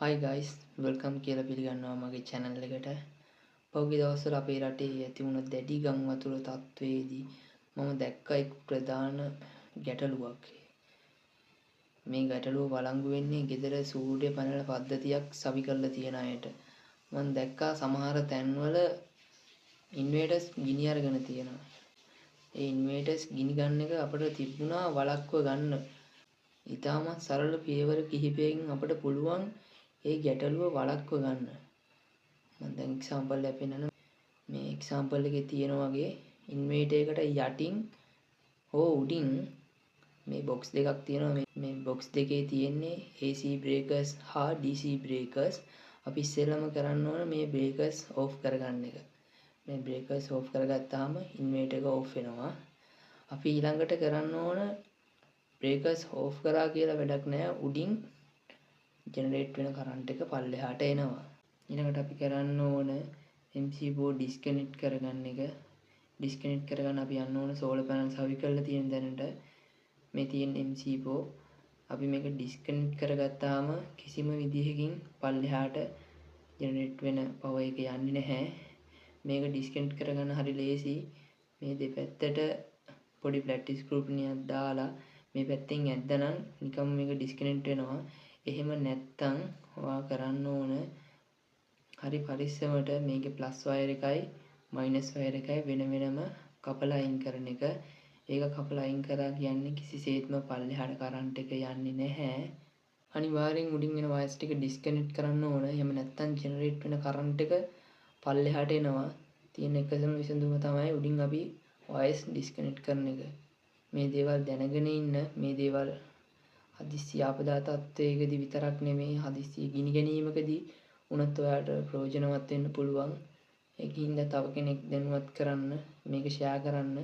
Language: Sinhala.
Hi guys, welcome කියලා පිළිගන්නවා මගේ channel එකට. පහුගිය දවස්වල අපේ රටේ ඇති වුණ දැඩි ගම් වතුර තත්ත්වයේදී මම දැක්ක එක් ප්‍රධාන ගැටලුවක්. මේ ගැටලුව වළංගු වෙන්නේ ගෙදර සූර්ය පැනල පද්ධතියක් සවි කරලා තියෙන අයට. මම දැක්කා සමහර තැන්වල ඉන්වර්ටර්ස් ගිනි අරගෙන තියෙනවා. ඒ ඉන්වර්ටර්ස් ගිනි ගන්න එක අපිට තිබුණා වළක්ව ගන්න. ඉතාමත් සරල පියවර කිහිපයකින් අපිට පුළුවන් ඒ ගැටලුව වළක්ව ගන්න. මම දැන් එක්සැම්පල් එකක් පෙන්නනවා. මේ එක්සැම්පල් එකේ තියෙන වගේ ඉන්වර්ටර් එකට යටින් හෝ උඩින් මේ බොක්ස් දෙකක් තියෙනවා. මේ බොක්ස් දෙකේ තියෙන්නේ AC breakers හා DC breakers. අපි ඉස්සෙල්ලාම කරන්න ඕන මේ breakers off කරගන්න එක. මේ breakers off කරගත්තාම ඉන්වර්ටර් එක off වෙනවා. අපි ඊළඟට කරන්න ඕන breakers off කරා කියලා වැඩක් නැහැ. උඩින් ජෙනරේට් වෙන කරන්ට් එක පල්ලෙහාට එනවා. ඊළඟට අපි කරන්න ඕන MC board disconnect කරගන්න එක. disconnect කරගන්න අපි යන්න ඕන solar panel සවි කරලා තියෙන දැනට මේ තියෙන MC board අපි මේක disconnect කරගත්තාම කිසිම විදිහකින් පල්ලෙහාට ජෙනරේට් වෙන power එක යන්නේ නැහැ. මේක disconnect කරගන්න හරි ලේසි. මේ දෙපැත්තට පොඩි flat screw පිනියක් දාලා මේ පැත්තෙන් ඇද්දනම් නිකම් මේක disconnect වෙනවා. එහෙම නැත්තම් ඔයා කරන්න ඕන හරි පරිස්සමට මේකේ ප්ලස් වයර් එකයි මයිනස් වයර් එකයි වෙන වෙනම කපලා අයින් කරන එක. ඒක කපලා අයින් කරා කියන්නේ කිසිසේත්ම පල්ලෙහාට කරන්ට් එක යන්නේ නැහැ. අනිවාර්යෙන් උඩින් එන වයර්ස් ටික ඩිස්කනෙක්ට් කරන්න ඕන. එහෙම නැත්තම් ජෙනරේට් වෙන කරන්ට් එක පල්ලෙහාට එනවා. තියෙන එකම විසඳුම තමයි උඩින් අපි වයර්ස් ඩිස්කනෙක්ට් කරන එක. මේ දේවල් දැනගෙන ඉන්න. මේ දේවල් හදිස්සි ආපදා තත්ත්වයකදී විතරක් නෙමෙයි හදිස්සි ගිනි ගැනීමකදී උනත් ඔයාලට ප්‍රයෝජනවත් වෙන්න පුළුවන්. ඒකින්ද තව කෙනෙක් දැනුවත් කරන්න මේක ෂෙයා කරන්න.